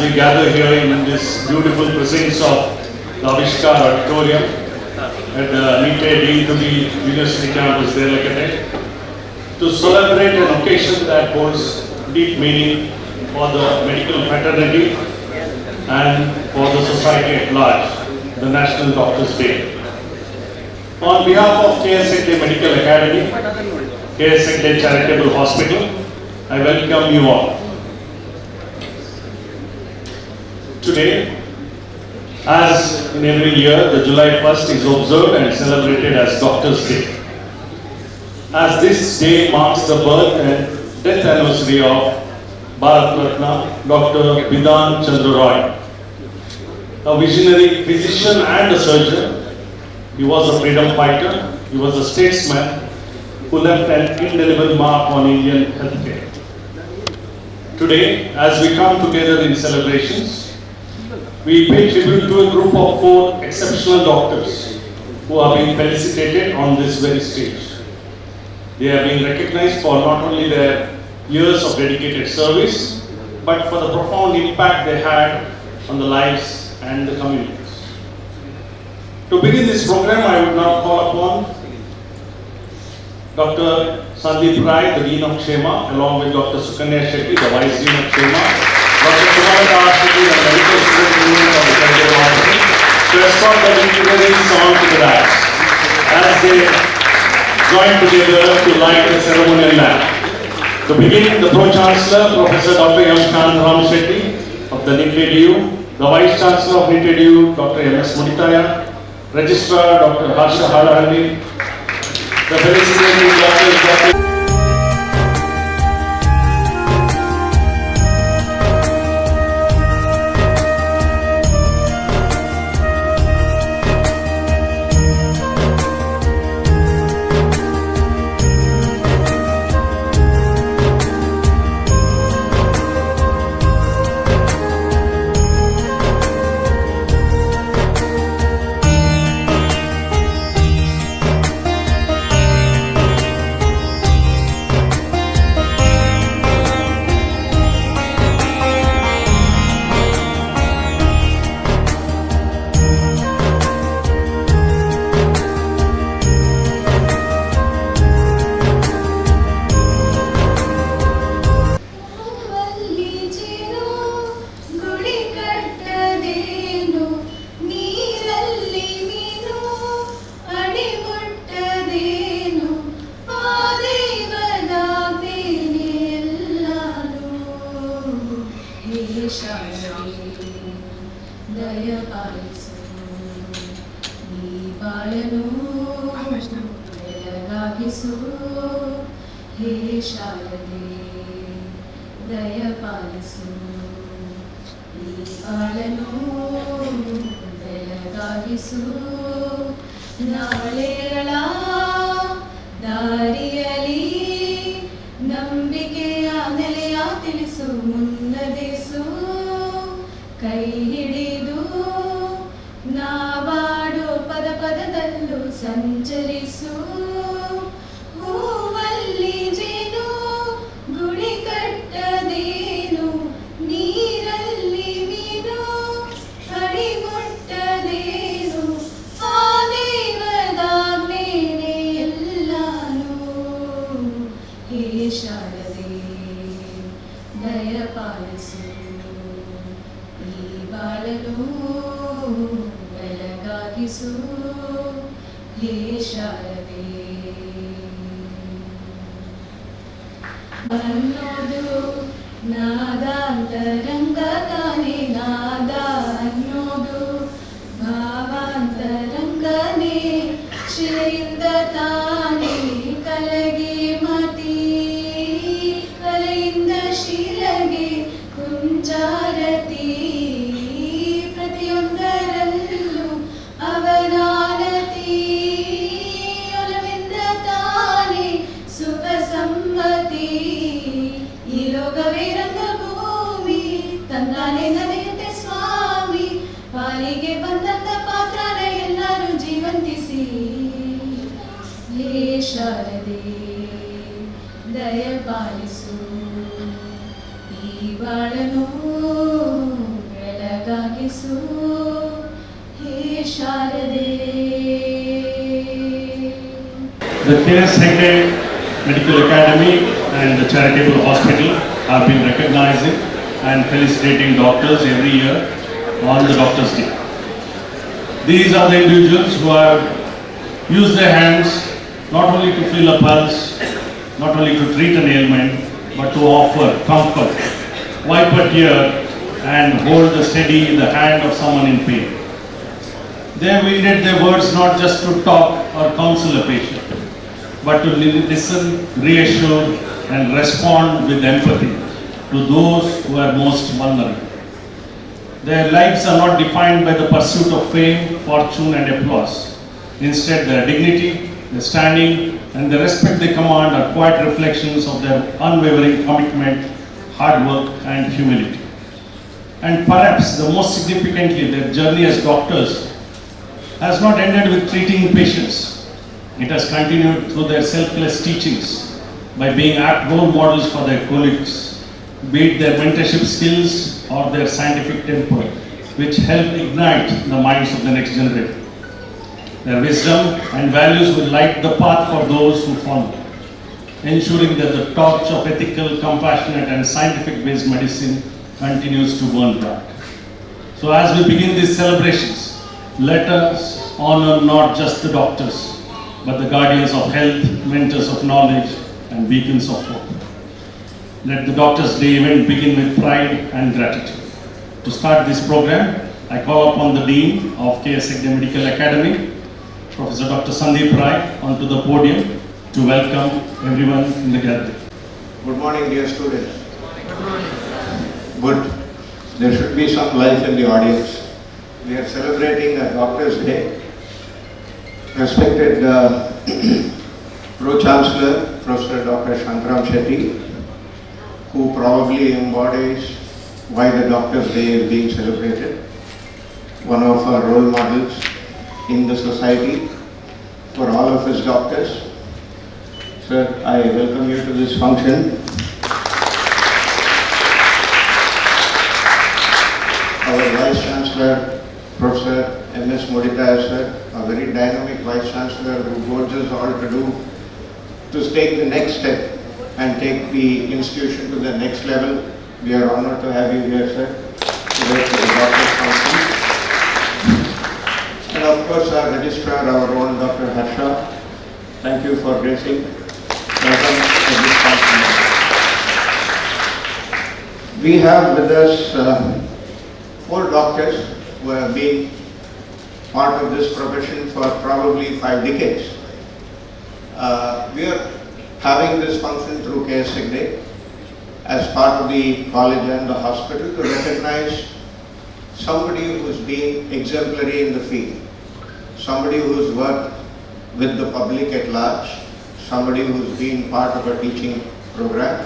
we gather here in this beautiful presence of the Avishkar Auditorium at the NITED to the University campus there to celebrate an occasion that holds deep meaning for the medical fraternity and for the society at large, the National Doctors' Day. On behalf of KS Hegde Medical Academy, KS Hegde Charitable Hospital, I welcome you all. Today, as in every year, the July 1st is observed and celebrated as Doctors' Day. As this day marks the birth and death anniversary of Bharat Ratna, Dr. Bidhan Chandra Roy, a visionary physician and a surgeon. He was a freedom fighter, he was a statesman who left an indelible mark on Indian healthcare. Today, as we come together in celebrations, we pay tribute to a group of 4 exceptional doctors who are being felicitated on this very stage. They have been recognized for not only their years of dedicated service, but for the profound impact they had on the lives and the communities. To begin this program, I would now call upon Dr. Sandeep Rai, the Dean of Kshema, along with Dr. Sukanya Shetty, the Vice Dean of Kshema, Dr. Sumanta R. Shetty, the Medical Student Union of the Charitable Hospital, to escort the dignitaries on to the dais as they join together to light the ceremonial lamp. To begin, the Pro-Chancellor, Professor Dr. M. Chandram Shetty of the NITED, the Vice Chancellor of NITED, Dr. M.S. Munitaya, Registrar Dr. Harsha Halahandi, the felicitating doctors, Dr. Sharde. The K.S. Hegde Medical Academy and the Charitable Hospital have been recognizing and felicitating doctors every year on the Doctor's Day. These are the individuals who have used their hands not only to feel a pulse, not only to treat an ailment, but to offer comfort, wipe a tear, and hold steady the hand of someone in pain. They have wielded their words not just to talk or counsel a patient, but to listen, reassure, and respond with empathy to those who are most vulnerable. Their lives are not defined by the pursuit of fame, fortune, and applause. Instead, their dignity, their standing, and the respect they command are quiet reflections of their unwavering commitment, hard work, and humility. And perhaps the most significantly, their journey as doctors has not ended with treating patients. It has continued through their selfless teachings by being apt role models for their colleagues, be it their mentorship skills or their scientific temper, which help ignite the minds of the next generation. Their wisdom and values will light the path for those who follow, ensuring that the torch of ethical, compassionate, and scientific-based medicine continues to burn bright. So as we begin these celebrations, let us honor not just the doctors, but the guardians of health, mentors of knowledge, and beacons of hope. Let the Doctor's Day event begin with pride and gratitude. To start this program, I call upon the Dean of K.S. Hegde Medical Academy, Professor Dr. Sandeep Rai, onto the podium to welcome everyone in the gathering. Good morning, dear students. Good. There should be some life in the audience. We are celebrating a Doctor's Day. Respected Pro-Chancellor, Professor Dr. Shankaram Shetty, who probably embodies why the Doctor's Day is being celebrated. One of our role models in the society for all of us doctors. Sir, I welcome you to this function. Our Vice Chancellor, Professor M.S. Moditaya sir, a very dynamic Vice Chancellor who urges us all to take the next step and take the institution to the next level. We are honored to have you here, sir, today for the Doctor's Conference. And of course, our Registrar, our own Dr. Harsha, thank you for gracing. Welcome to this conference. We have with us 4 doctors who have been part of this profession for probably 5 decades. We are having this function through K.S. Hegde as part of the college and the hospital to recognize somebody who's been exemplary in the field, somebody who's worked with the public at large, somebody who's been part of a teaching program,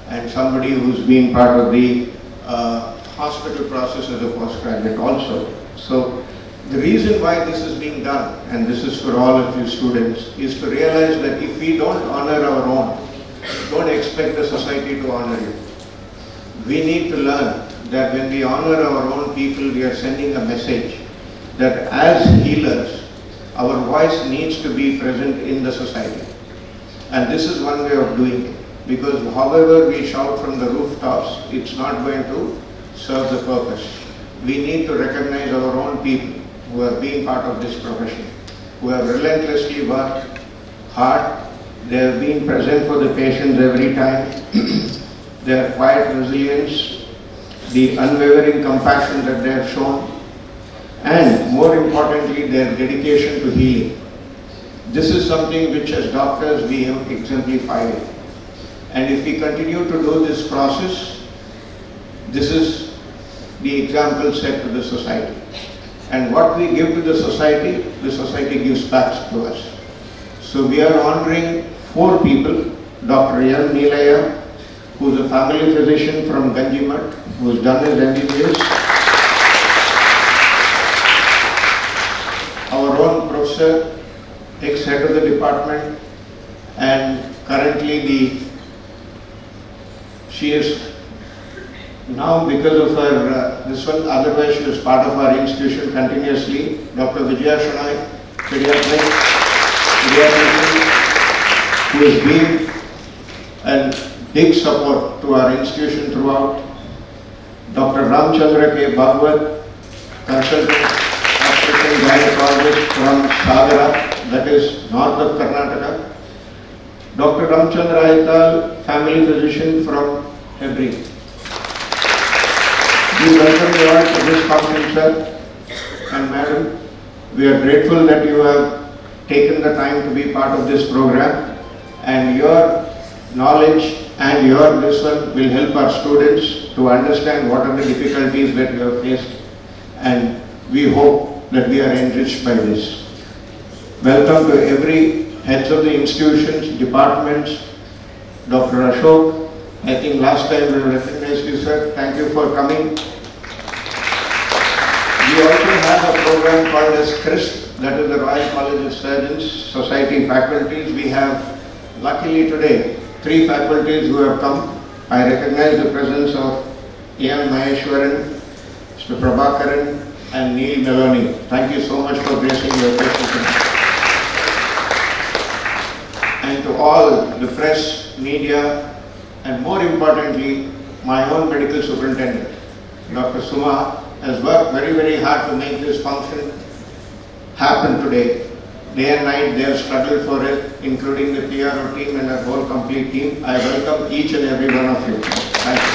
and somebody who's been part of the hospital process as a postgraduate also. So the reason why this is being done, and this is for all of you students, is to realize that if we don't honor our own, don't expect the society to honor you. We need to learn that when we honor our own people, we are sending a message that as healers, our voice needs to be present in the society. And this is one way of doing it, because however we shout from the rooftops, it's not going to serve the purpose. We need to recognize our own people who have been part of this profession, who have relentlessly worked hard. They have been present for the patients every time. Their quiet resilience, the unwavering compassion that they have shown, and more importantly, their dedication to healing. This is something which as doctors we have exemplified. And if we continue to do this process, this is the example set to the society. And what we give to the society gives back to us. So we are honoring 4 people. Dr. L. Neelaya, who is a family physician from Ganjimat, who has done his MBBS. Our own professor, ex-head of the department, and currently she is now, because of her this one, otherwise she was part of our institution continuously. Dr. Vijaya Shanoy, pediatrician, who has been a big support to our institution throughout. Dr. Ramchandra K. Bhagwat, consultant obstetrician gynecologist from Sagara, that is north of Karnataka. Dr. Ramchandra Aital, family physician from Hebri. We welcome you all to this conference, sir and madam. We are grateful that you have taken the time to be part of this program, and your knowledge and your this one will help our students to understand what are the difficulties that we have faced, and we hope that we are enriched by this. Welcome to every heads of the institutions, departments. Dr. Ashok, I think last time we recognized you, sir. Thank you for coming. We also have a program called as CRISP, that is the Royal College of Surgeons Society faculties. We have, luckily today, 3 faculties who have come. I recognize the presence of A.M. Maheshwaran, Mr. Prabhakaran, and Neil Meloni. Thank you so much for gracing your presence. And to all the press, media, and more importantly, my own medical superintendent, Dr. Suma, has worked very, very hard to make this function happen today. Day and night they have struggled for it, including the PRO team and our whole complete team. I welcome each and every one of you. Thank you.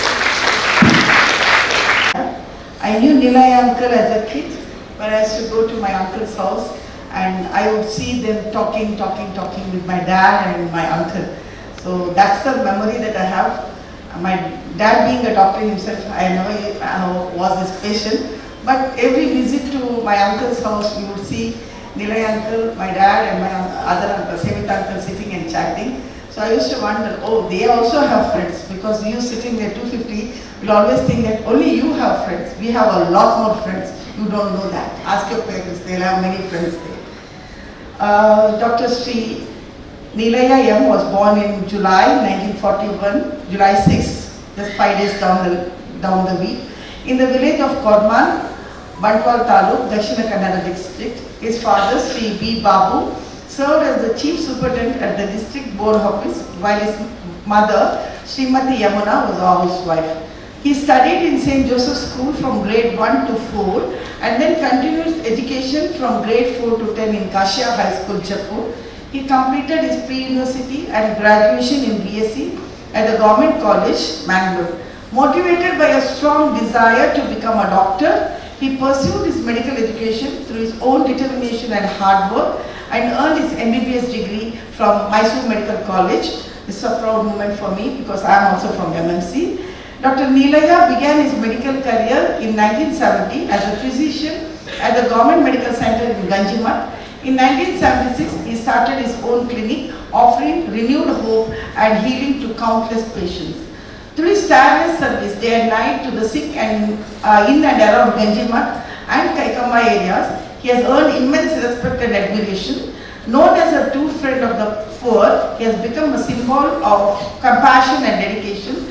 I knew Nilaya uncle as a kid, when I used to go to my uncle's house and I would see them talking with my dad and my uncle. So that's the memory that I have. My dad being a doctor himself, I never was his patient, but every visit to my uncle's house, you would see Nilay uncle, my dad and my other uncle, Sevit uncle sitting and chatting. So I used to wonder, oh, they also have friends, because you sitting there 250, will always think that only you have friends. We have a lot more friends. You don't know that. Ask your parents, they'll have many friends there. Dr. Sri Nilaya M was born in July 1941, July 6, just 5 days down the week, in the village of Kodman, Bantwal Taluk, Dakshina Kannada district. His father, Sri B. Babu, served as the chief superintendent at the district board office, while his mother, Srimati Yamuna, was a housewife. He studied in St. Joseph's School from grade 1 to 4 and then continued education from grade 4 to 10 in Kashia High School, Jaipur. He completed his pre-university and graduation in BSc at the Government College, Mangalore. Motivated by a strong desire to become a doctor, he pursued his medical education through his own determination and hard work and earned his MBBS degree from Mysore Medical College. This is a proud moment for me because I am also from MMC. Dr. Nilaya began his medical career in 1970 as a physician at the Government Medical Center in Ganjimat. In 1976, he started his own clinic, offering renewed hope and healing to countless patients. Through his tireless service day and night to the sick and in and around Ganjimat and Kaikama areas, he has earned immense respect and admiration. Known as a true friend of the poor, he has become a symbol of compassion and dedication.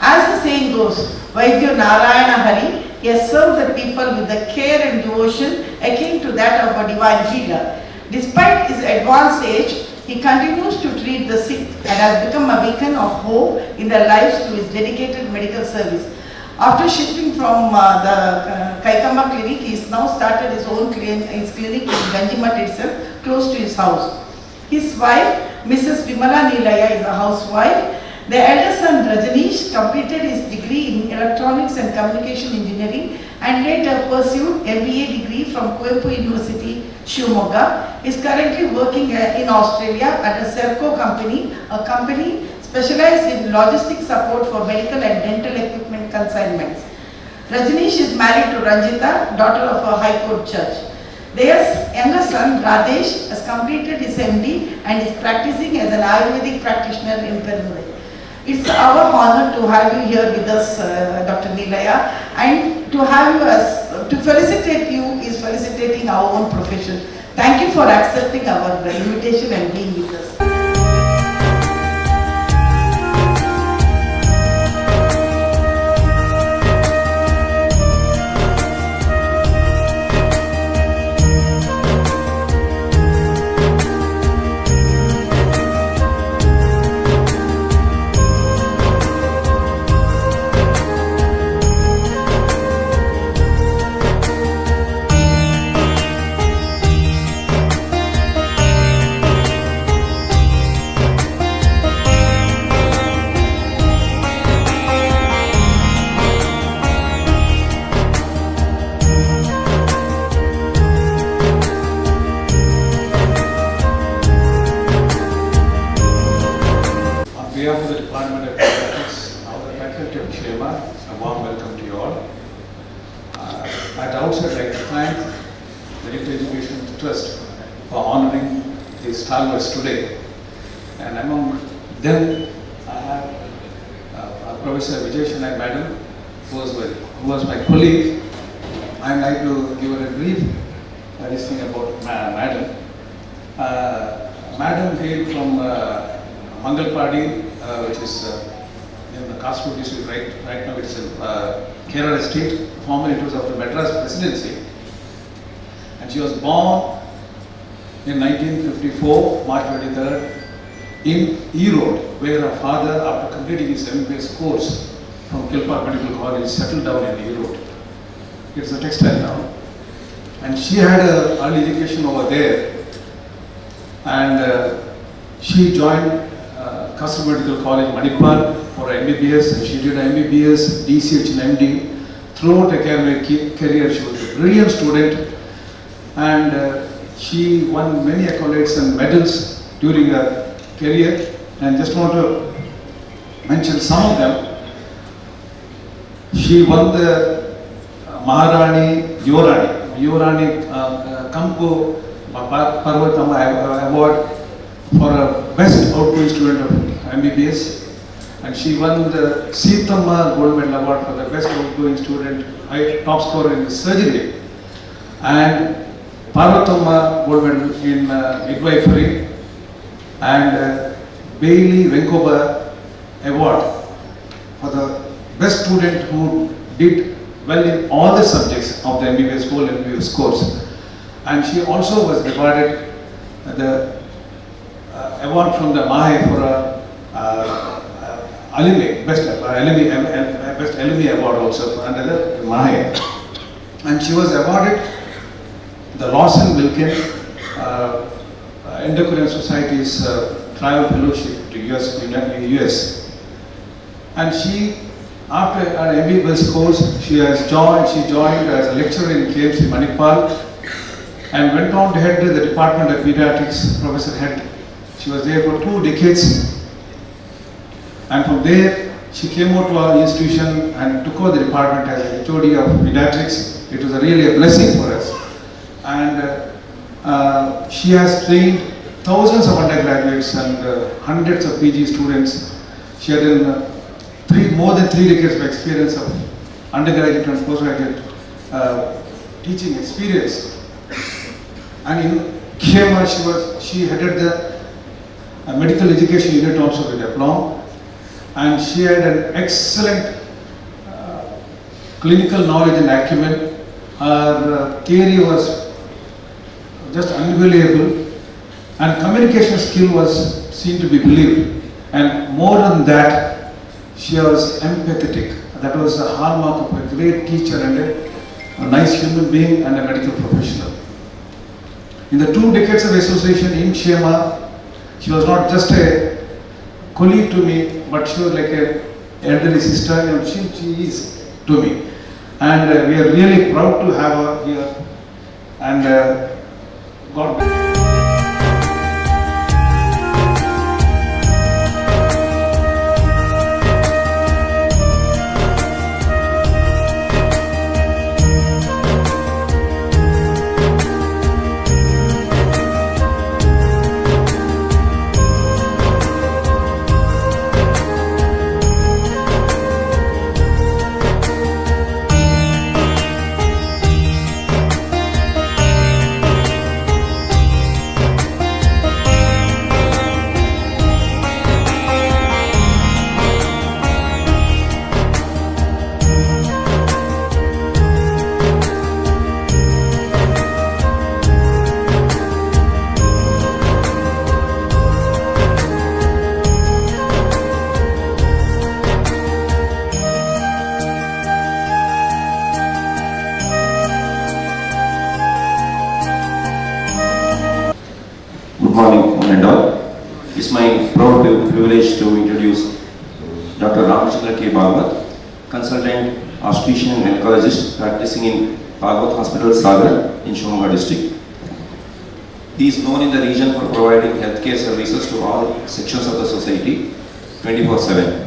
As the saying goes, Vaidya Narayana Hari, he has served the people with the care and devotion akin to that of a divine healer. Despite his advanced age, he continues to treat the sick and has become a beacon of hope in their lives through his dedicated medical service. After shifting from the Kaikama clinic, he has now started his own clinic in Ganjimat itself, close to his house. His wife, Mrs. Vimala Nilaya, is a housewife. The eldest son, Rajanish, completed his degree in Electronics and Communication Engineering and later pursued MBA degree from Kuvempu University, Shivamogga. He is currently working in Australia at a Serco company, a company specialized in logistic support for medical and dental equipment consignments. Rajanish is married to Ranjita, daughter of a High Court judge. Their younger son, Radesh, has completed his MD and is practicing as an Ayurvedic practitioner in Perundurai. It's our honor to have you here with us, Dr. Nilaya, and to have you to felicitate you is felicitating our own profession. Thank you for accepting our invitation and being with us. for honoring the stalwarts today. And among them, I have Professor Vijay Shanai Madam, who was my colleague. I would like to give her a brief listing about Madam. Madam hailed from Mangalpadi, which is in the Kasur district. Right now it's in Kerala state. Formerly it was of the Madras Presidency. And she was born in 1954, March 23rd, in Erode, where her father, after completing his MBBS course from Kilpa Medical College, settled down in Erode. It's a textile town. And she had an early education over there. And she joined Kasur Medical College, Manipal, for her MBBS. And she did MBBS, DCH and MD. Throughout her career, she was a brilliant student. And she won many accolades and medals during her career. And just want to mention some of them. She won the Maharani Yuvarani Kampu Parvatama Award for a best outgoing student of MBBS. And she won the Seethamma Gold Medal Award for the best outgoing student, top scorer in surgery. And Parvatama Gold Medal in midwifery. And Bailey Venkoba Award for the best student who did well in all the subjects of the MBBS, whole MBBS course. And she also was rewarded the award from the MAHE for alumni, best alumni award also under the MAHE. And she was awarded the Lawson Wilkin Endocrine Society's Travel Fellowship to US. And she, after an MBBS course, she joined as a lecturer in KMC Manipal and went on to head the Department of Pediatrics, Professor Head. She was there for 2 decades. And from there, she came out to our institution and took over the department as HOD of Pediatrics. It was really a blessing for us. And she has trained thousands of undergraduates and hundreds of PG students. She had more than 3 decades of experience of undergraduate and postgraduate teaching experience. And in KMR, she headed the medical education unit also with aplomb. And she had an excellent clinical knowledge and acumen. Her theory was just unbelievable. And communication skill was seen to be believed. And more than that, she was empathetic. That was the hallmark of a great teacher and a nice human being and a medical professional. In the 2 decades of association in Shema, she was not just a colleague to me, but she was like an elderly sister, and she is to me. And we are really proud to have her here. And God bless. Good morning, one and all. It's my proud privilege to introduce Dr. Ramachandra K. Bhagavat, consultant obstetrician and gynecologist practicing in Bhagavat Hospital, Sagar in Shimoga district. He is known in the region for providing healthcare services to all sections of the society 24/7.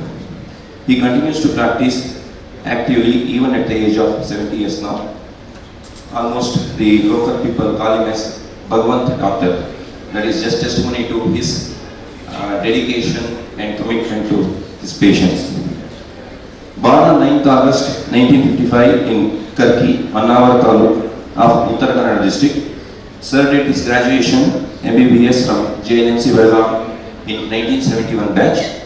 He continues to practice actively even at the age of 70 years now. Almost the local people call him as Bhagwant Doctor. That is just testimony to his dedication and commitment to his patients. Born on 9th August 1955 in Karki, Mannavar Taluk of Uttara Kannada district, served at his graduation MBBS from JNMC Belgaum in 1971 batch.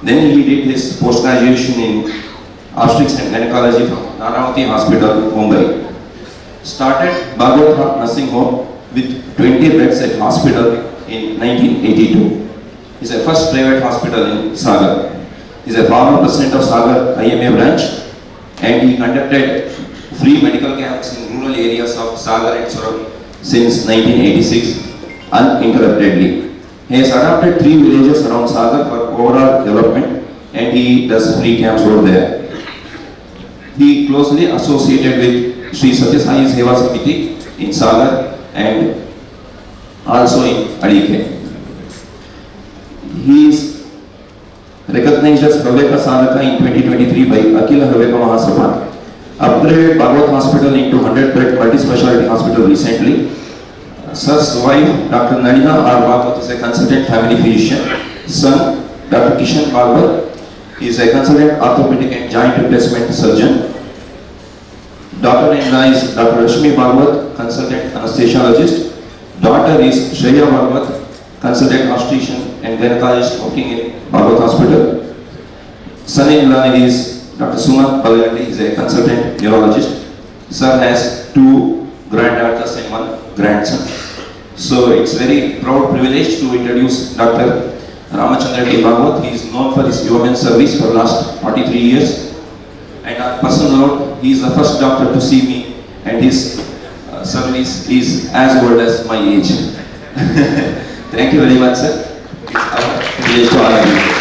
Then he did his post-graduation in obstetrics and gynecology from Nanavati Hospital, Mumbai. Started Bhagwat Nursing Home with 20 beds at hospital in 1982. It's the first private hospital in Sagar. He is a former president of Sagar IMA branch, and he conducted free medical camps in rural areas of Sagar and Surat since 1986 uninterruptedly. He has adopted 3 villages around Sagar for overall development, and he does free camps over there. He closely associated with Sri Satya Sai Seva Samiti in Sagar and also in Adike. He is recognized as Haveka Sadhaka in 2023 by Akhila Haveka Mahasabha. Upgraded Bhagwat Hospital into 100-bed multi-speciality hospital recently. Sir's wife, Dr. Nadina R. Bhagwat, is a consultant family physician. Son, Dr. Kishan Bhagwat, is a consultant orthopedic and joint replacement surgeon. Daughter-in-law is Dr. Rashmi Bhagwat, consultant anesthesiologist. Daughter is Shreya Bhagwat, consultant obstetrician and gynecologist working in Bhagwat Hospital. Son-in-law is Dr. Suman Palagandi, is a consultant neurologist. Sir has 2 granddaughters and 1 grandson. So it's very proud privilege to introduce Dr. Ramachandra K. Bhagwat. He is known for his yeoman service for the last 43 years. And on personal note, he is the first doctor to see me, and his service is as old as my age. Thank you very much, sir. It's our privilege to all of you.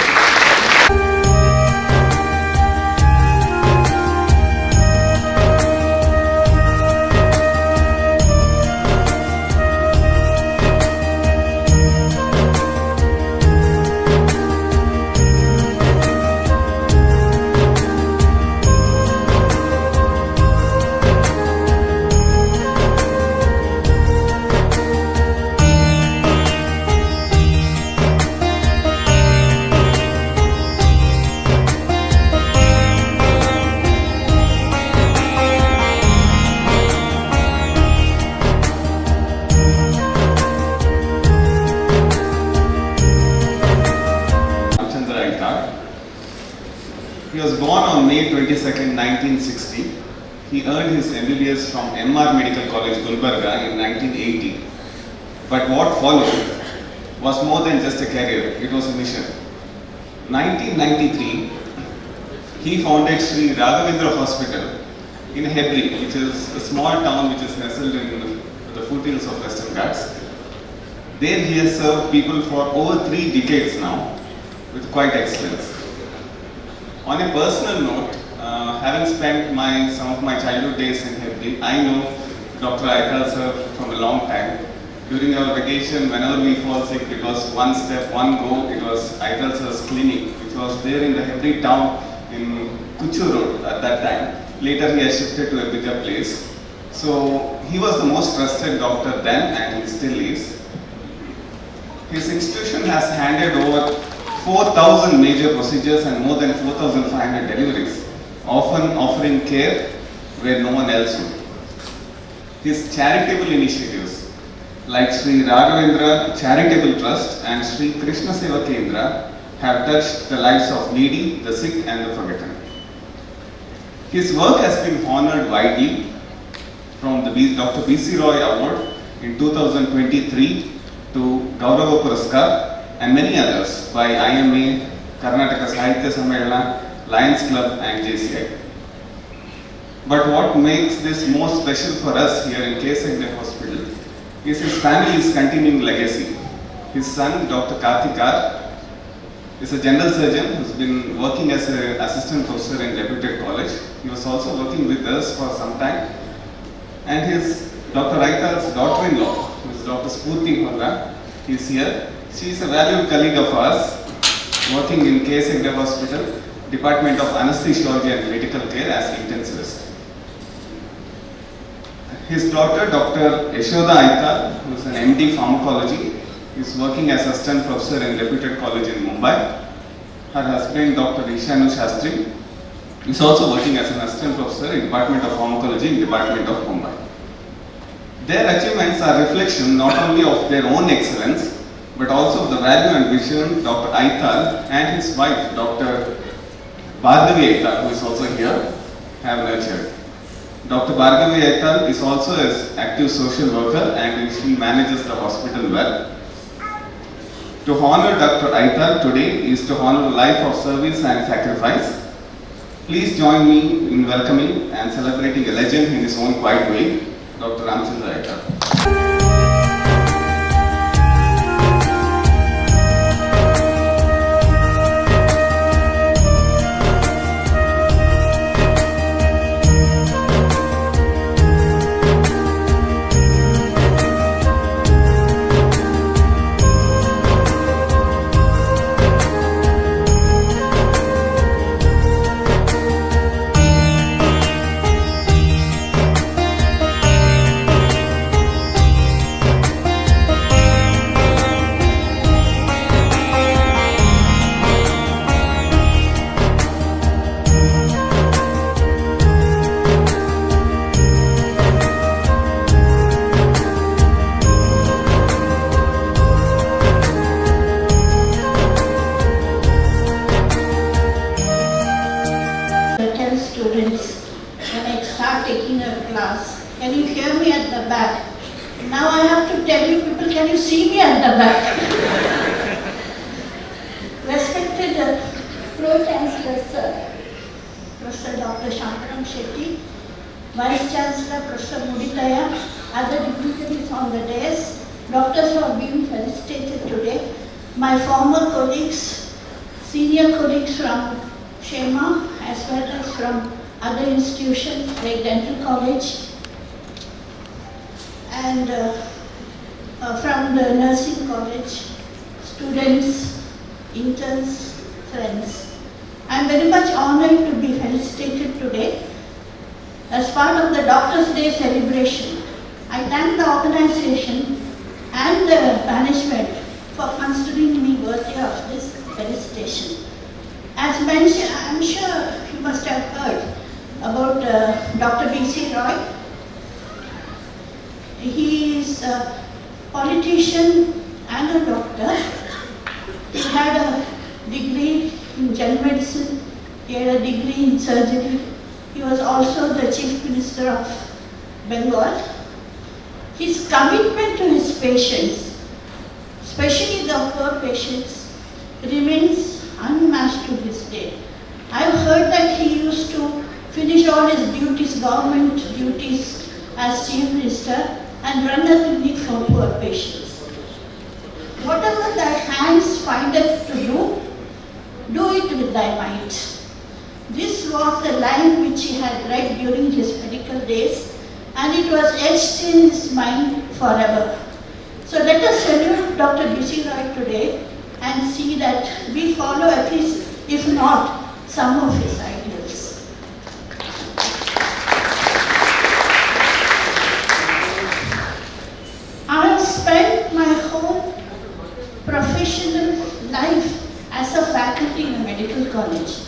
He was born on May 22nd, 1960. He earned his MBBS from MR Medical College, Gulbarga in 1980. But what followed was more than just a career, it was a mission. 1993, he founded Sri Raghavendra Hospital in Hebri, which is a small town which is nestled in the foothills of Western Ghats. There he has served people for over 3 decades now with quite excellence. On a personal note, having spent some of my childhood days in Hebri, I know Dr. Aital sir from a long time. During our vacation, whenever we fall sick, it was one step, one go, it was Aital sir's clinic, which was there in the Hebri town in Kuchu Road at that time. Later he has shifted to a bigger place. So he was the most trusted doctor then, and he still is. His institution has handed over 4,000 major procedures and more than 4,500 deliveries, often offering care where no one else would. His charitable initiatives like Sri Raghavendra Charitable Trust and Sri Krishna Seva Kendra have touched the lives of needy, the sick and the forgotten. His work has been honored widely from the Dr. B.C. Roy Award in 2023 to Gaurava Puraskar and many others by IMA, Karnataka Sahitya Sammelana, Lions Club and JCI. But what makes this more special for us here in K. Hegde Hospital is his family's continuing legacy. His son, Dr. Karthikar, is a general surgeon who's been working as an assistant professor in Deputed College. He was also working with us for some time. And his Dr. Aital's daughter-in-law, who is Dr. Spurti Honda, is here. She is a valued colleague of ours, working in K. Hegde Hospital, Department of Anesthesiology and Critical Care as intensivist. His daughter, Dr. Yashoda Aikal, who is an MD Pharmacology, is working as assistant professor in reputed college in Mumbai. Her husband, Dr. Ishanu Shastri, is also working as an assistant professor in Department of Pharmacology in Department of Mumbai. Their achievements are reflection not only of their own excellence, but also of the value and vision Dr. Aikal and his wife, Dr. Bhargavi Aikal, who is also here, have nurtured. Dr. Bhargavi Aikal is also an active social worker and she manages the hospital well. To honor Dr. Aikal today is to honor a life of service and sacrifice. Please join me in welcoming and celebrating a legend in his own quiet way, Dr. Ramchandra Aikal. Tell students when I start taking a class, can you hear me at the back? Now I have to tell you people, can you see me at the back? Respected Pro-Chancellor Sir, Professor Dr. Shantaram Shetty, Vice Chancellor Professor Muditaya, other dignitaries on the dais, doctors who have been felicitated today, my former colleagues, senior colleagues from Shema, as well as from other institutions like Dental College and from the Nursing College, students, interns, friends. I am very much honored to be felicitated today as part of the Doctors' Day celebration. I thank the organization and the management for considering me worthy of this felicitation. As mentioned, I am sure you must have heard about Dr. B.C. Roy. He is a politician and a doctor. He had a degree in general medicine, he had a degree in surgery. He was also the Chief Minister of Bengal. His commitment to his patients, especially the poor patients, remains unmatched to this day. I've heard that he used to finish all his duties, government duties as Chief Minister and run a clinic for poor patients. Whatever thy hands findeth to do it with thy might. This was the line which he had read during his medical days and it was etched in his mind forever. So let us salute Dr. B.C. Roy today and see that we follow at least, if not, some of his ideals. I have spent my whole professional life as a faculty in a medical college.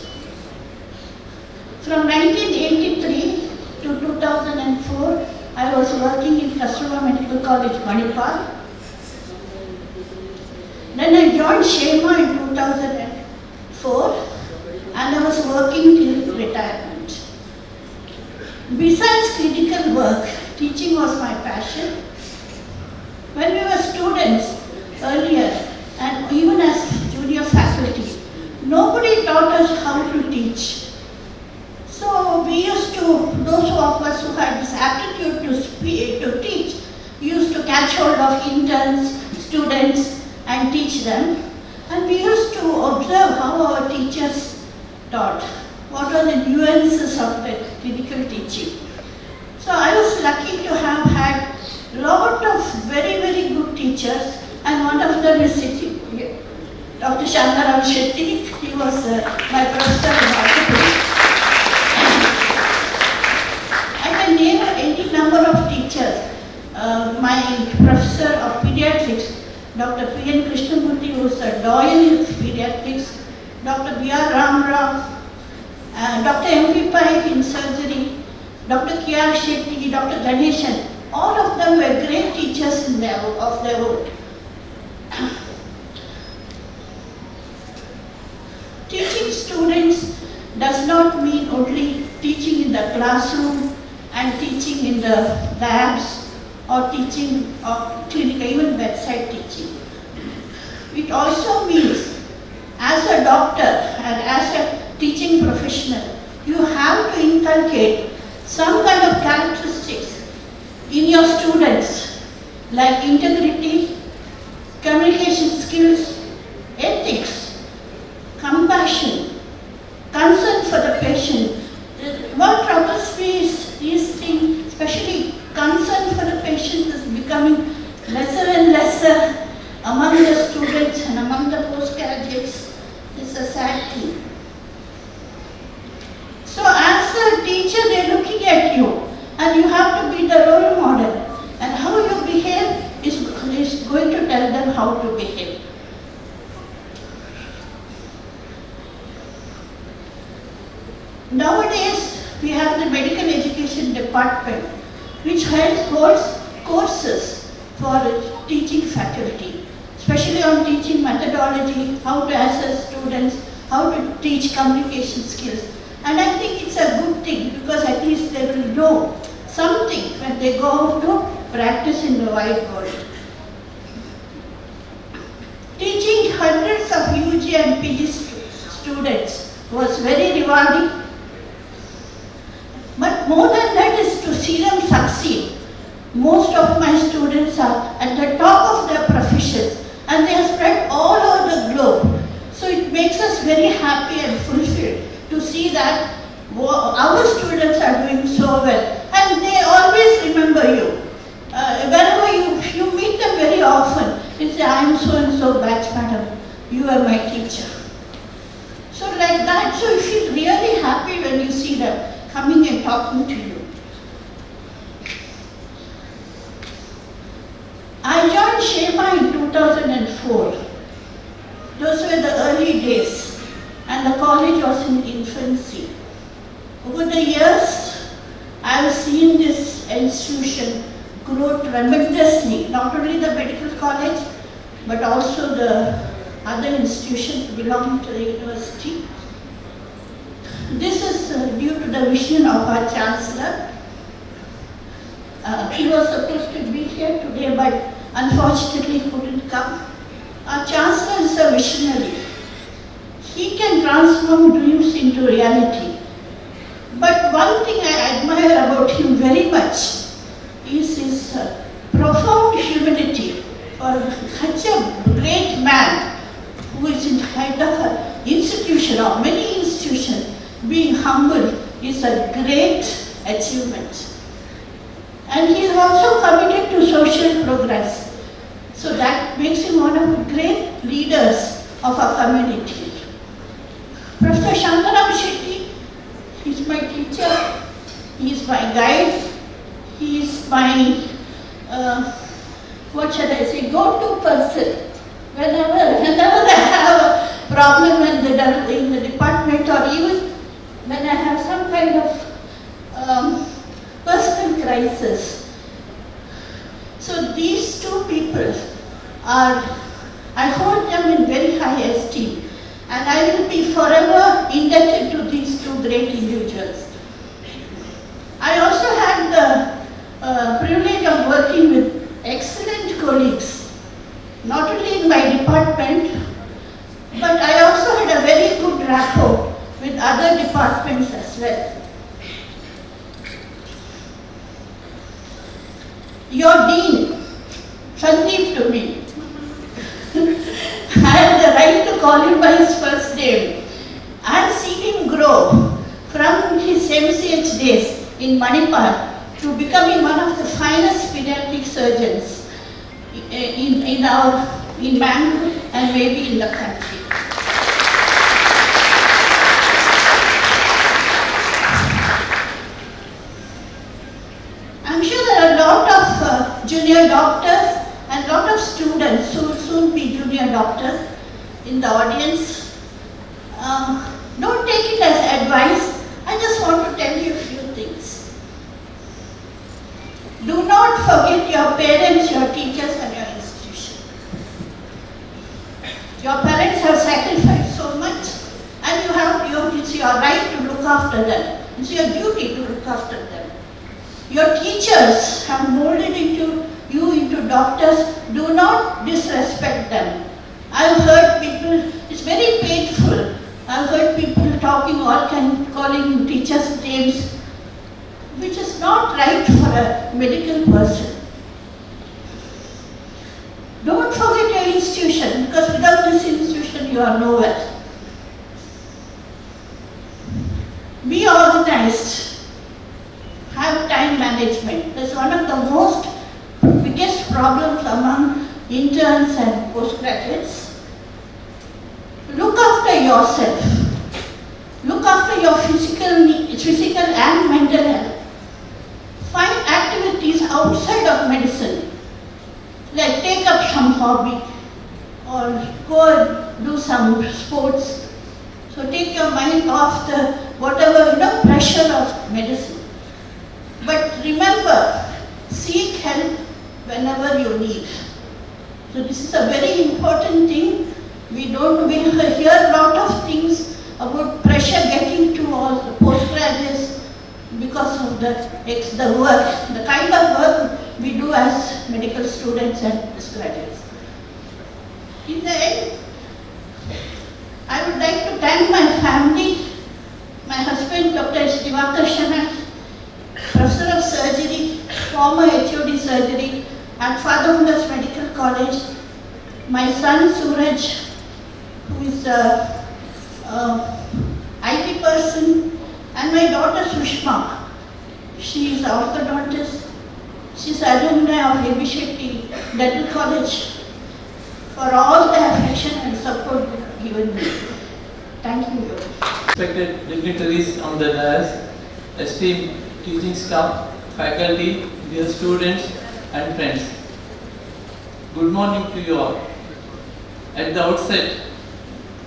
From 1983 to 2004, I was working in Kasturba Medical College, Manipal. Then I joined Shema in 2004 and I was working till retirement. Besides clinical work, teaching was my passion. When we were students earlier and even as junior faculty, nobody taught us how to teach. So we used to, those of us who had this aptitude to teach, used to catch hold of interns, students and teach them. And we used to observe how our teachers taught. What are the nuances of the clinical teaching. So I was lucky to have had a lot of very, very good teachers and one of them is sitting here, Dr. Shantaram Shetty. He was my professor in orthopedics. I can name any number of teachers Dr. P.N. Krishnamurthy, who is a doyen in pediatrics, Dr. B.R. Ramrao, Dr. M.P. Paik in surgery, Dr. K.R. Shetty, Dr. Ganeshan, all of them were great teachers of their own. Teaching students does not mean only teaching in the classroom and teaching in the labs or teaching or clinical, even bedside teaching. It also means as a doctor and as a teaching professional, you have to inculcate some kind of characteristics in your students like integrity, communication skills, ethics, compassion, concern for the patient. What troubles me is these things, especially concern for the patient, is becoming lesser and lesser among the students and among the postgraduates. It's a sad thing. So as a teacher, they're looking at you and you have to be the role model. And how you behave is going to tell them how to behave. Nowadays, we have the medical education department, which holds courses for teaching faculty, especially on teaching methodology, how to assess students, how to teach communication skills. And I think it's a good thing because at least they will know something when they go out to practice in the wide world. Teaching hundreds of UG and PG students was very rewarding. But more than that is to see them succeed. Most of my students are at the top of their professions and they are spread all over the globe. So it makes us very happy and fulfilled to see that our students are doing so well. And they always remember you. Whenever you meet them very often, you say, I am so and so batch madam, you are my teacher. So like that, so you feel really happy when you see them coming and talking to you. I joined Shema in 2004. Those were the early days and the college was in infancy. Over the years, I have seen this institution grow tremendously, not only the medical college, but also the other institutions belonging to the university. This is due to the vision of our Chancellor. He was supposed to be here today, but unfortunately couldn't come. Our Chancellor is a visionary. He can transform dreams into reality. But one thing I admire about him very much is his profound humility. For such a great man who is in head of an institution or many institutions, being humble is a great achievement. And he is also committed to social progress. So that makes him one of the great leaders of our community. Professor Shantaram Shetty, he is my teacher, he is my guide, he is my, what shall I say, go-to person. Whenever I have a problem in the department or even when I have some kind of personal crisis. So these two people I hold them in very high esteem and I will be forever indebted to these two great individuals. I also had the privilege of working with excellent colleagues, not only in my department, but I also had a very good rapport with other departments as well. Your Dean, Sandeep to me, I have the right to call him by his first name. I have seen him grow from his MCH days in Manipal to becoming one of the finest pediatric surgeons in Bangalore and maybe in the country. I'm sure there are a lot of junior doctors and a lot of students who in the audience. Don't take it as advice. I just want to tell you a few things. Do not forget your parents, your teachers and your institution. Your parents have sacrificed so much and it's your right to look after them. It's your duty to look after them. Your teachers have molded you into doctors. Do not disrespect them. I've heard people, it's very painful. I've heard people calling teachers names, which is not right for a medical person. Don't forget your institution, because without this institution you are nowhere. Be organized. Have time management. That's one of the biggest problems among interns and postgraduates. Look after yourself. Look after your physical and mental health. Find activities outside of medicine, like take up some hobby or go and do some sports. So take your mind off the whatever pressure of medicine. But remember, seek help whenever you need. So this is a very important thing. We hear a lot of things about pressure getting to all the postgraduates because of the work, the kind of work we do as medical students and postgraduates. In the end, I would like to thank my family, my husband, Dr. Divakar Shanak, Professor of Surgery, former HOD Surgery at Father Mullah's Medical College, my son Suraj, who is a IT person, and my daughter Sushma. She is an orthodontist. She is alumni of A.B. Shetty Dental College, for all the affection and support they have given me. Thank you. Respected dignitaries on the dais, esteemed teaching staff, faculty, dear students and friends. Good morning to you all. At the outset,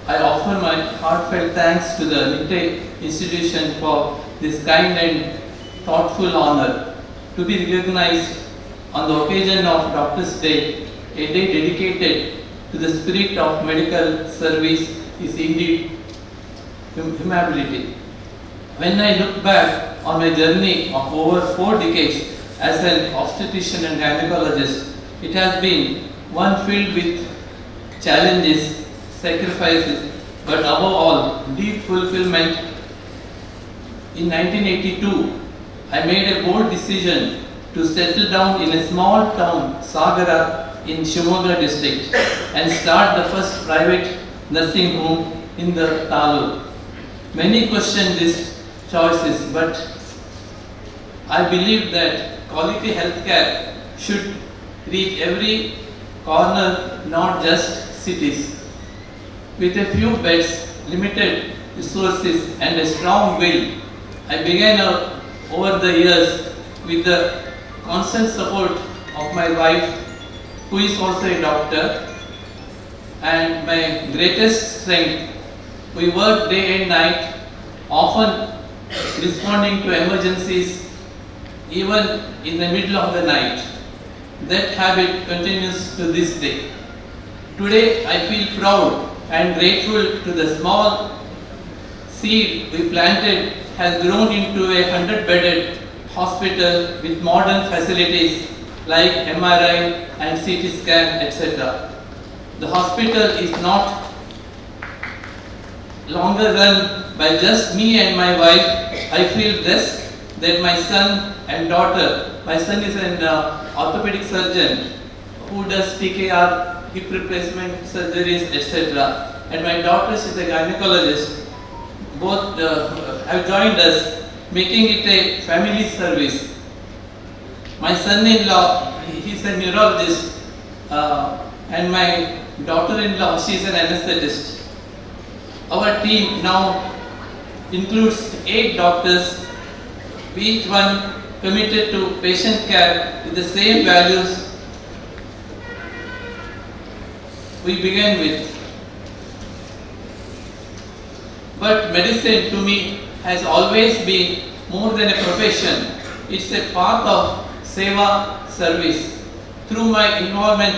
I offer my heartfelt thanks to the NITTE institution for this kind and thoughtful honor to be recognized on the occasion of Doctor's Day, a day dedicated to the spirit of medical service is indeed humility. When I look back on my journey of over 4 decades as an obstetrician and gynecologist, it has been one filled with challenges, sacrifices, but above all, deep fulfillment. In 1982, I made a bold decision to settle down in a small town, Sagara, in Shimoga district, and start the first private nursing home in the Talur. Many question these choices, but I believe that quality healthcare should reach every corner, not just cities. With a few beds, limited resources and a strong will, I began over the years with the constant support of my wife, who is also a doctor, and my greatest strength. We work day and night, often responding to emergencies, even in the middle of the night. That habit continues to this day. Today, I feel proud and grateful to the small seed we planted has grown into a 100-bedded hospital with modern facilities like MRI and CT scan, etc. The hospital is not longer run by just me and my wife. I feel blessed that my son and daughter, my son is an orthopedic surgeon who does TKR, hip replacement surgeries, etc. And my daughter is a gynecologist. Both have joined us, making it a family service. My son-in-law, he is a neurologist, and my daughter-in-law, she is an anesthetist. Our team now includes 8 doctors, each one committed to patient care with the same values we began with. but medicine to me has always been more than a profession. It's a path of seva service. Through my involvement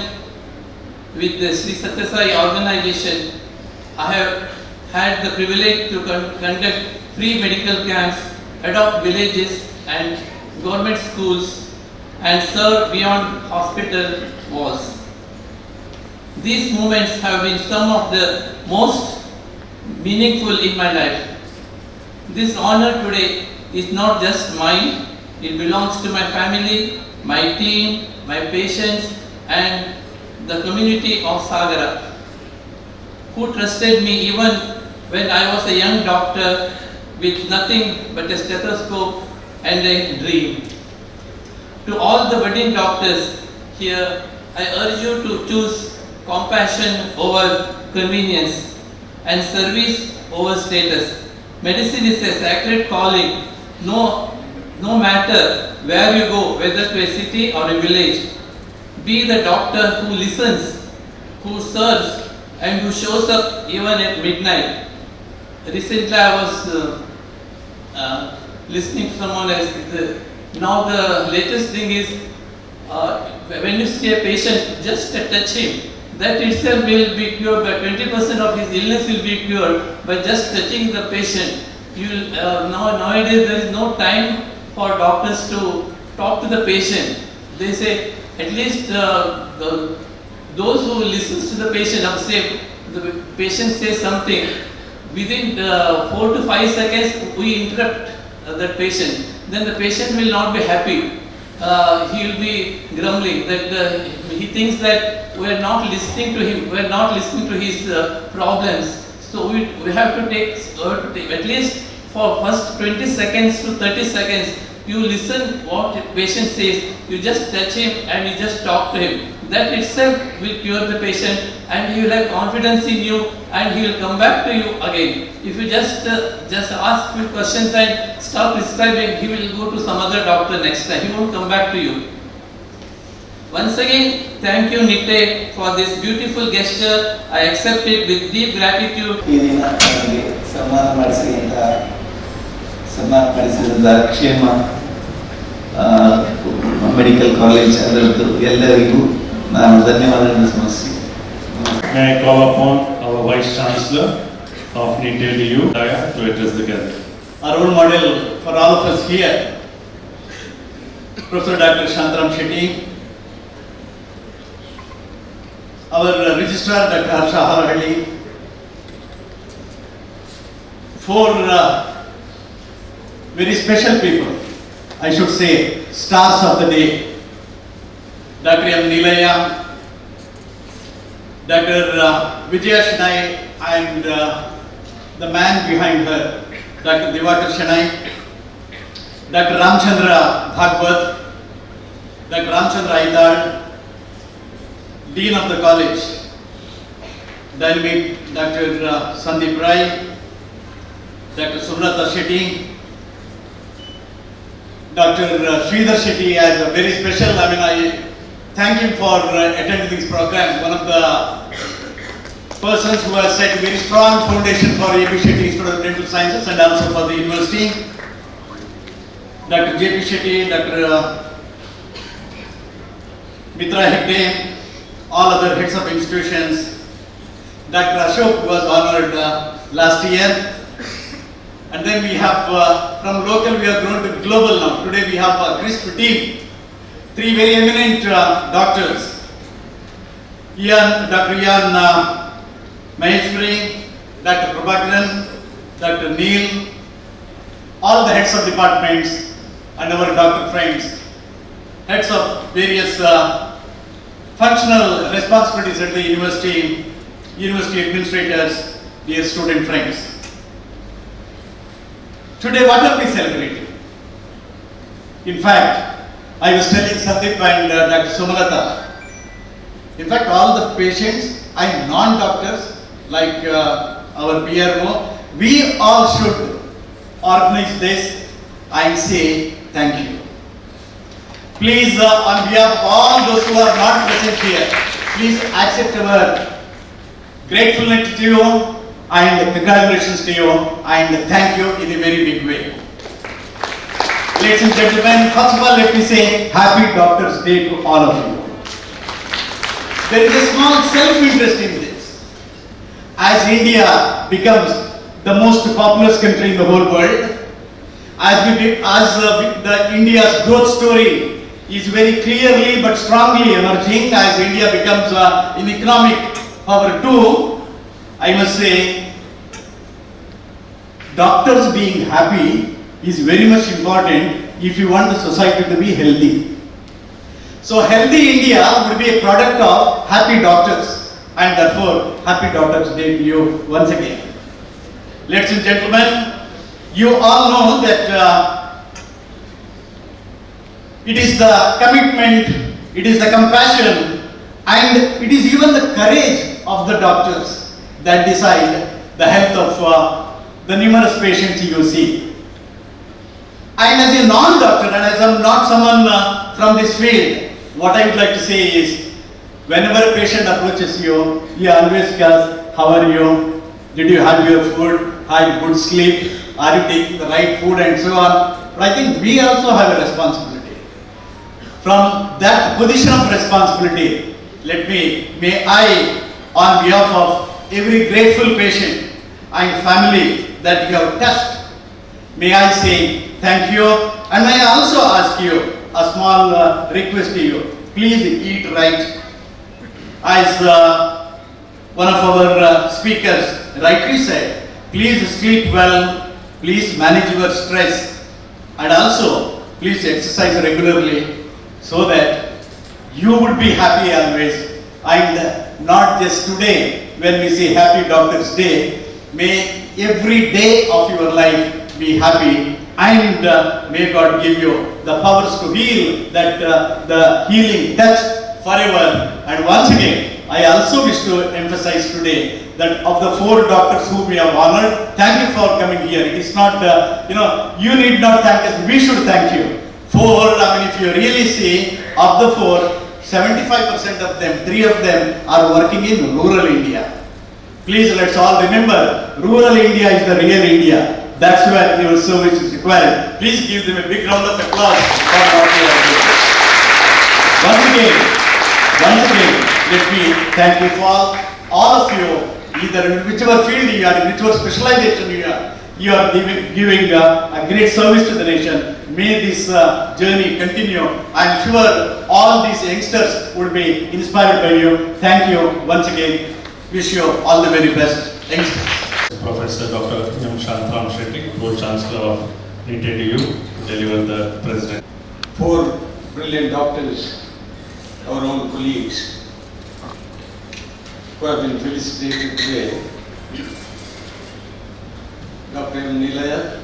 with the Sri Satya Sai organization, I have had the privilege to conduct free medical camps, adopt villages and government schools, and serve beyond hospital walls. These moments have been some of the most meaningful in my life. This honor today is not just mine, it belongs to my family, my team, my patients, and the community of Sagara, who trusted me even when I was a young doctor with nothing but a stethoscope and a dream. To all the budding doctors here, I urge you to choose compassion over convenience and service over status. Medicine is a sacred calling. No matter where you go, whether to a city or a village, be the doctor who listens, who serves, and who shows up even at midnight. Recently I was listening to someone else. Now the latest thing is, when you see a patient, just touch him. That itself will be cured by 20% of his illness will be cured by just touching the patient. Nowadays there is no time for doctors to talk to the patient. They say at least those who listens to the patient, say the patient says something, within 4 to 5 seconds we interrupt that patient. Then the patient will not be happy. He will be grumbling that he thinks that we are not listening to him, we are not listening to his problems. So we have to take at least for first 20 seconds to 30 seconds, you listen what the patient says, you just touch him and you just talk to him. That itself will cure the patient and he will have confidence in you and he will come back to you again. If you just ask few questions and stop prescribing, he will go to some other doctor next time. He won't come back to you. Once again, thank you Nitte for this beautiful gesture. I accept it with deep gratitude. ಈ ದಿನ ನನಗೆ ಸನ್ಮಾನ ಮಾಡಿಸಿದ ಕ್ಷೇಮ medical college ಅದರದ್ದು ಎಲ್ಲರಿಗೂ ನಾನು ಧನ್ಯವಾದಗಳನ್ನು ಸಮರ್ಪಿಸಿ. May I call upon our Vice Chancellor of Nitte DU to address the gathering. Our role model for all of us here, Professor Dr. Shantaram Shetty, our Registrar Dr. Harsha Harahalli, 4 very special people, I should say stars of the day, Dr. M. Nilaya, Dr. Vijaya Shanai and the man behind her, Dr. Diwakar Shanai, Dr. Ramchandra Bhagwat, Dr. Ramchandra Aidar, Dean of the college, then meet Dr. Sandeep Rai, Dr. Subrata Shetty, Dr. Sridhar Shetty as a very special, I thank him for attending this program. One of the persons who has set a very strong foundation for AP Shetty Institute of Dental Sciences and also for the university. Dr. J.P. Shetty, Dr. Mitra Hegde, all other heads of institutions. Dr. Ashok was honored last year. And then we have, from local we have grown to global now. Today we have a crisp team. 3 very eminent doctors. Dr. Ian Maheshwari, Dr. Prabhakaran, Dr. Neil, all the heads of departments and our doctor friends, heads of various functional responsibilities at the university, university administrators, dear student friends. Today what are we celebrating? In fact, I was telling Sandeep and Dr. Sumalata, in fact all the patients and non-doctors like our PRO, we all should organize this and say thank you. Please on behalf of all those who are not present here, please accept our gratefulness to you and congratulations to you and thank you in a very big way. Ladies and gentlemen, first of all let me say Happy Doctor's Day to all of you. There is a small self-interest in this. As India becomes the most populous country in the whole world, the India's growth story is very clearly but strongly emerging as India becomes an economic power too, I must say, doctors being happy is very much important if you want the society to be healthy. So healthy India would be a product of happy doctors, and therefore Happy Doctors Day to you once again. Ladies and gentlemen, you all know that it is the commitment, it is the compassion, and it is even the courage of the doctors that decide the health of the numerous patients you see. And as a non-doctor, and as I'm not someone from this field, what I would like to say is, whenever a patient approaches you, he always asks, how are you? Did you have your food? Had good sleep? Are you taking the right food and so on? But I think we also have a responsibility. From that position of responsibility, may I, on behalf of every grateful patient and family that you have touched, may I say thank you, and may I also ask you a small request to you. Please eat right. As one of our speakers rightly said, please sleep well, please manage your stress, and also please exercise regularly so that you would be happy always, and not just today when we say Happy Doctor's Day. May every day of your life be happy, and may God give you the powers to heal, that the healing touch forever. And once again, I also wish to emphasize today that of the 4 doctors whom we have honored, thank you for coming here. It is not, you need not thank us, we should thank you. 4, I mean, if you really see, of the 4, 75% of them, 3 of them are working in rural India. Please let's all remember, rural India is the real India. That's where your service is required. Please give them a big round of applause for what they are doing. Once again, let me thank you for all of you, either in whichever field you are, in whichever specialization you are giving a great service to the nation. May this journey continue. I am sure all these youngsters would be inspired by you. Thank you once again. Wish you all the very best. Thanks. Professor Dr. M. Shantaram Shetty, Pro-Chancellor of NIT-EDU, to deliver the President. 4 brilliant doctors, our own colleagues, who have been felicitated today. Dr. M. Nilaya,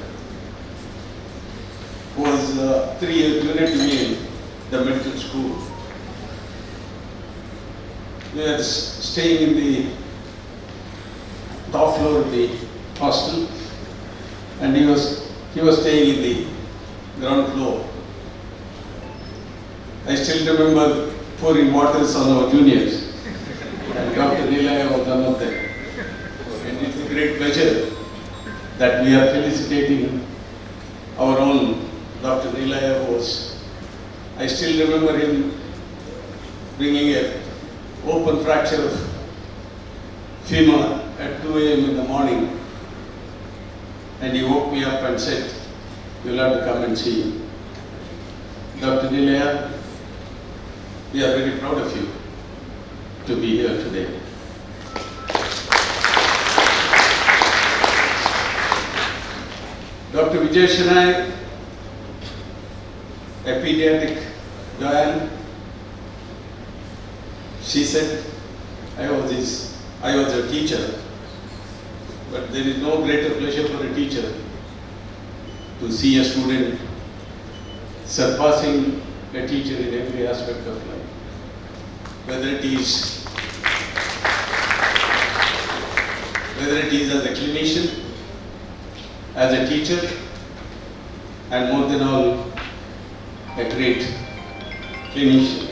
who was 3 years junior to me in the medical school. We were staying in the top floor of the hostel, and he was staying in the ground floor. I still remember pouring waters on our juniors, and Dr. Nilaya was one of them. And it's a great pleasure that we are felicitating our own Dr. Nilaya was. I still remember him bringing an open fracture of femur at 2 a.m. in the morning, and he woke me up and said, "You'll have to come and see." Dr. Nilaya, we are very proud of you to be here today. Dr. Vijay Shenoy, a pediatric doyen, she said, I was a teacher, but there is no greater pleasure for a teacher to see a student surpassing a teacher in every aspect of life. Whether it is as a clinician, as a teacher, and more than all, a great clinician.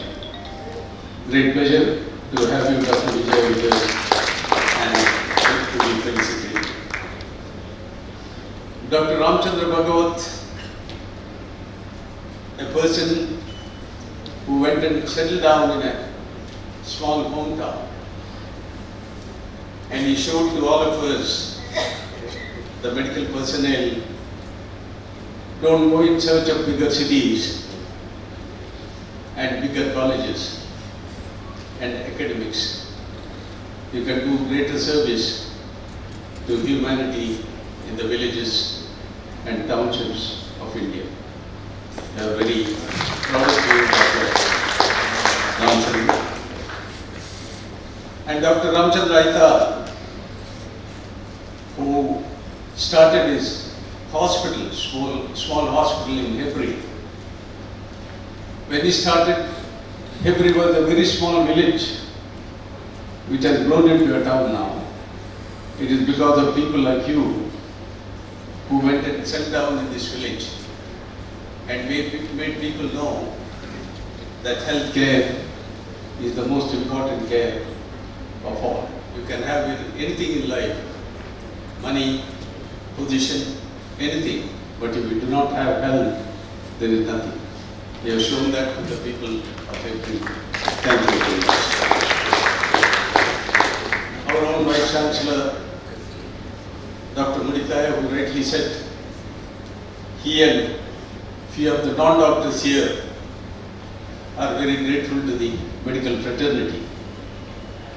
Great pleasure to have you, Dr. Vijay, with us, and to be felicitated. Dr. Ramchandra Bhagavat, a person who went and settled down in a small hometown, and he showed to all of us, the medical personnel, don't go in search of bigger cities and bigger colleges and academics. You can do greater service to humanity in the villages and townships of India. We are very proud of you, Dr. Ramchandra. And Dr. Ramchandra Aitar, who started his hospital, small hospital in Hebri. When he started, Hebri was a very small village which has grown into a town now. It is because of people like you who went and settled down in this village and made people know that health care is the most important care of all. You can have anything in life, money, position, anything, but if you do not have health, there is nothing. You have shown that to the people of every. Thank you very much. Our own Vice Chancellor, Dr. Muditaya, who rightly said, he and few of the non-doctors here are very grateful to the medical fraternity.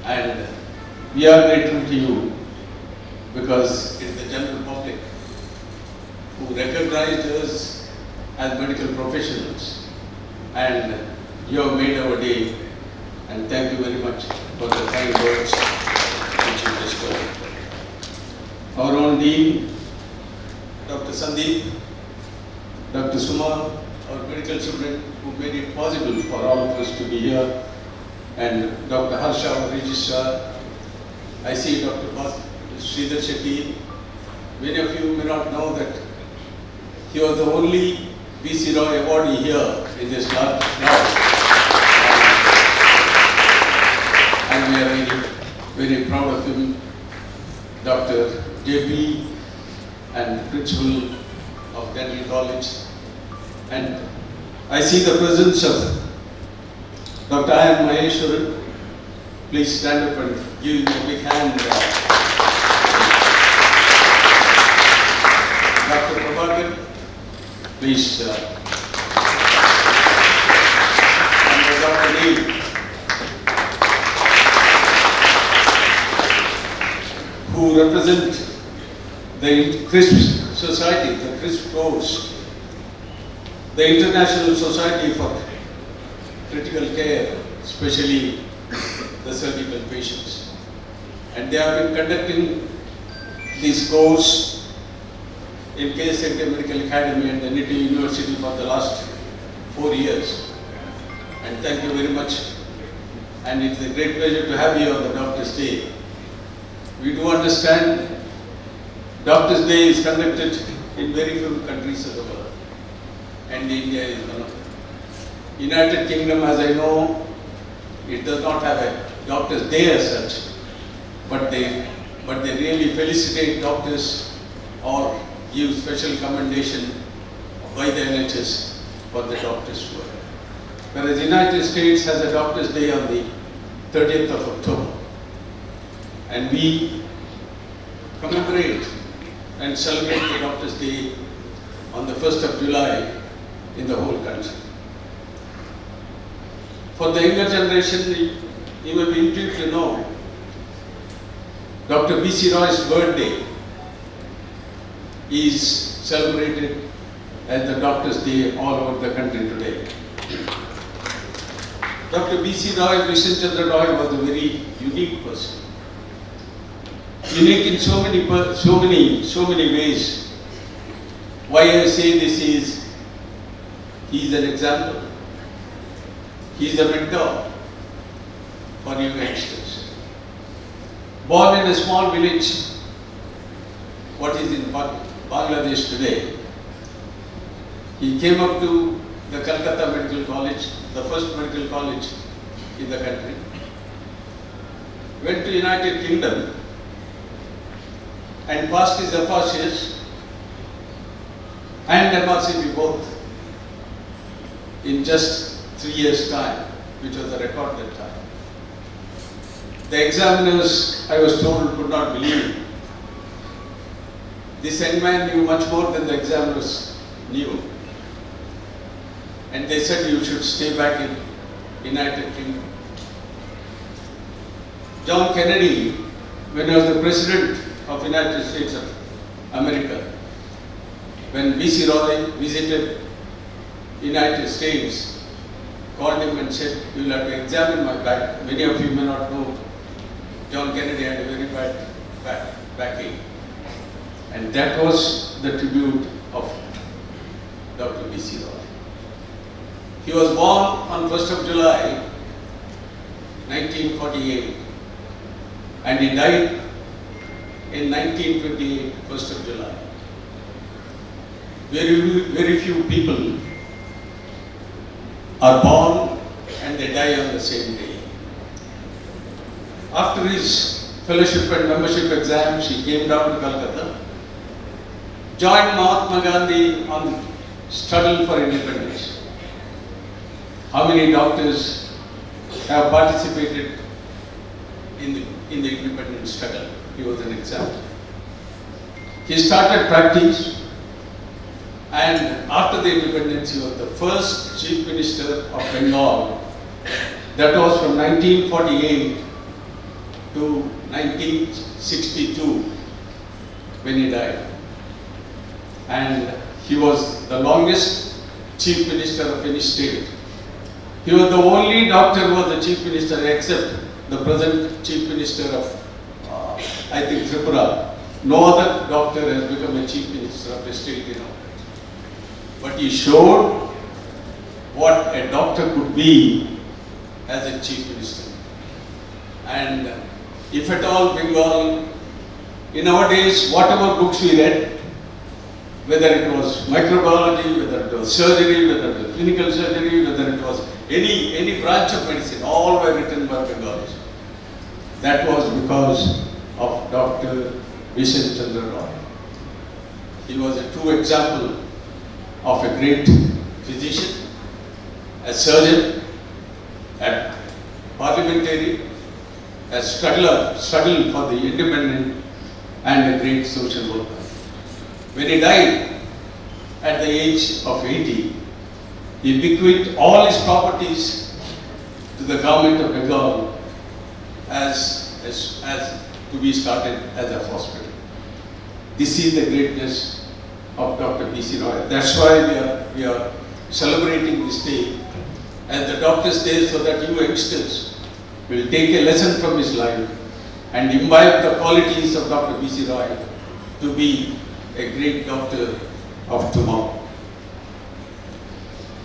And we are grateful to you because it is the general public who recognized us as medical professionals, and you have made our day, and thank you very much for the kind words which you bestowed. Our own Dean, Dr. Sandeep, Dr. Suma, our medical student who made it possible for all of us to be here, and Dr. Harsha, our registrar. I see Dr. Sridhar Shetty. Many of you may not know that he was the only B.C. Roy awardee here in this large crowd. And we are very, very proud of him. Dr. J.P. and Principal of Dental College. And I see the presence of Dr. I.N. Maheshwaran. Please stand up and give him a big hand. Dr. Prabhakar, please. And Dr. Neil, who represent the CRISP Society, the CRISP course, the International Society for Critical Care, especially the surgical patients. And they have been conducting this course in KSMT Medical Academy and the NITI University for the last 4 years. And thank you very much. And it's a great pleasure to have you on the Doctor's Day. We do understand Doctor's Day is conducted in very few countries of the world. And India is one of them. United Kingdom, as I know, it does not have a Doctor's Day as such, but they really felicitate doctors or give special commendation by the NHS for the doctors' work. Whereas the United States has a Doctor's Day on the 30th of October. And we commemorate and celebrate the Doctor's Day on the 1st of July in the whole country. For the younger generation, you will be intrigued to know Dr. B.C. Roy's birthday is celebrated as the Doctor's Day all over the country today. Dr. B.C. Roy, Bishan Chandra Roy was a very unique person. Unique in so many ways. Why I say this is, he is an example. He is a mentor for you youngsters. Born in a small village, what is in Bangladesh today, he came up to the Calcutta Medical College, the first medical college in the country. Went to United Kingdom and passed his FRCS and MRCP both in just 3 years' time, which was a recorded time. The examiners, I was told, could not believe. This young man knew much more than the examiners knew. And they said you should stay back in United Kingdom. John Kennedy, when he was the President of United States of America, when B.C. Roy visited United States, called him and said, you will have to examine my back. Many of you may not know, John Kennedy had a very bad backache. And that was the tribute of Dr. B.C. Roy. He was born on 1st of July, 1948, and he died in 1928, 1st of July. Very few people are born and they die on the same day. After his fellowship and membership exams, he came down to Calcutta, joined Mahatma Gandhi on the struggle for independence. How many doctors have participated in the independence struggle? He was an example. He started practice, and after the independence, he was the first Chief Minister of Bengal. That was from 1948 to 1962 when he died. And he was the longest Chief Minister of any state. He was the only doctor who was the Chief Minister except the present Chief Minister of, I think, Tripura. No other doctor has become a Chief Minister of a state, But he showed what a doctor could be as a Chief Minister. And if at all Bengal, in our days, whatever books we read, whether it was microbiology, whether it was surgery, whether it was clinical surgery, whether it was any branch of medicine, all were written by Bengalis. That was because of Dr. Vishnu Chandra Roy. He was a true example of a great physician, a surgeon, a parliamentary, a struggled for the independent, and a great social worker. When he died at the age of 80, he bequeathed all his properties to the government of Bengal as to be started as a hospital. This is the greatness of Dr. B.C. Roy. That's why we are celebrating this day as the Doctor's Day, so that you youngsters will take a lesson from his life and imbibe the qualities of Dr. B.C. Roy to be a great doctor of tomorrow.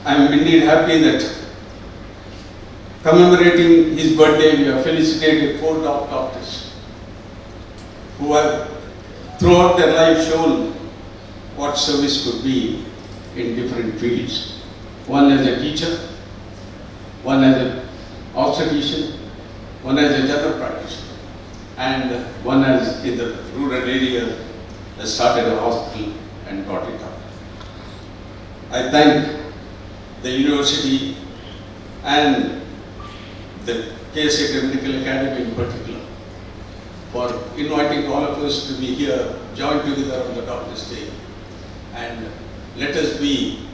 I am indeed happy that commemorating his birthday, we have felicitated 4 doctors who have throughout their life shown what service could be in different fields. One as a teacher, one as an obstetrician, one as a general practitioner, and one as in the rural area has started a hospital and brought it up. I thank the university and the KSAT Medical Academy in particular for inviting all of us to be here, join together on the Doctor's Day, and let us be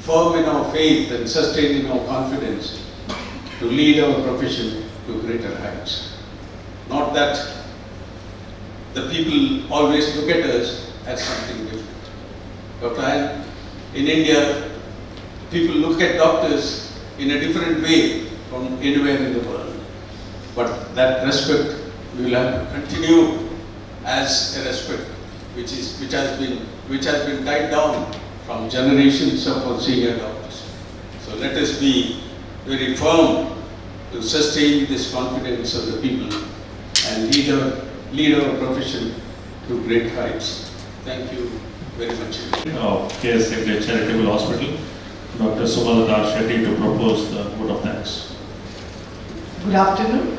firm in our faith and sustain in our confidence to lead our profession to greater heights. Not that the people always look at us as something different. Dr. Ann, in India, people look at doctors in a different way from anywhere in the world. But that respect we will have to continue as a respect which has been tied down from generations of our senior doctors. So let us be very firm to sustain this confidence of the people and lead our profession to great heights. Thank you very much. Of KSAT Charitable Hospital, Dr. Sumalata Shetty, to propose the vote of thanks. Good afternoon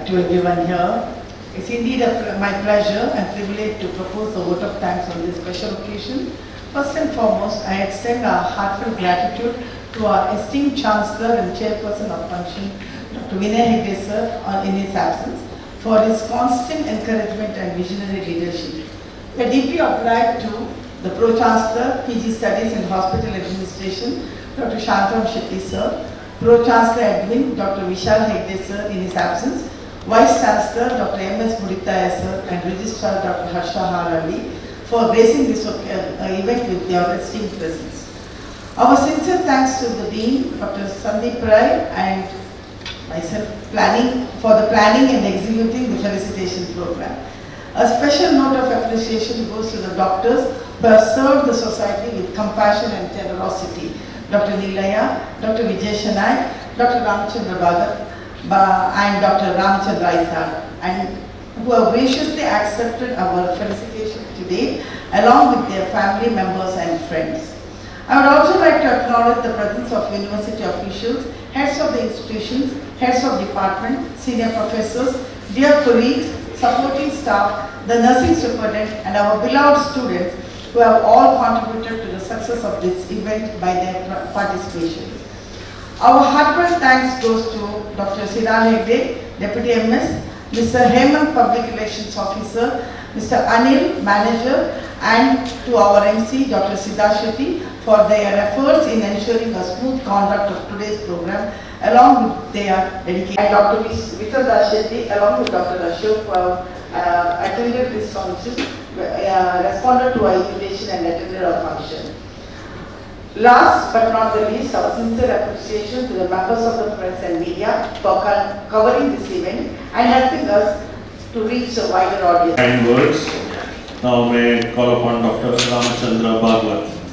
to everyone here. It's indeed my pleasure and privilege to propose a vote of thanks on this special occasion. First and foremost, I extend our heartfelt gratitude to our esteemed Chancellor and Chairperson of Function, Dr. Vinay Hegde sir, in his absence, for his constant encouragement and visionary leadership. We are deeply obliged to the Pro-Chancellor, PG Studies and Hospital Administration, Dr. Shantam Shetty sir, Pro-Chancellor Admin, Dr. Vishal Hegde sir in his absence, Vice Chancellor Dr. M.S. Muditaya sir and Registrar Dr. Harsha Harali for gracing this event with their esteemed presence. Our sincere thanks to the Dean, Dr. Sandeep Rai, and myself for the planning and executing the felicitation program. A special note of appreciation goes to the doctors who have served the society with compassion and generosity. Dr. Nilaya, Dr. Vijay Shanai, Dr. Ramachandra Bhagat, and Dr. Ramachandra Aitar, and who have graciously accepted our felicitation today along with their family members and friends. I would also like to acknowledge the presence of university officials, heads of the institutions, heads of department, senior professors, dear colleagues, supporting staff, the nursing superintendent, and our beloved students who have all contributed to the success of this event by their participation. Our heartfelt thanks goes to Dr. Siddhar Hegde, Deputy MS, Mr. Hemant, Public Elections Officer, Mr. Anil, Manager, and to our MC, Dr. Siddha Shetty, for their efforts in ensuring a smooth conduct of today's program, along with their dedication. And Dr. Vital Shetty, along with Dr. Ashok, who have attended this function, responded to our invitation and attended our function. Last but not the least, our sincere appreciation to the members of the press and media for covering this event and helping us to reach a wider audience. Kind words. Now may I call upon Dr. Ramachandra Bhagavat.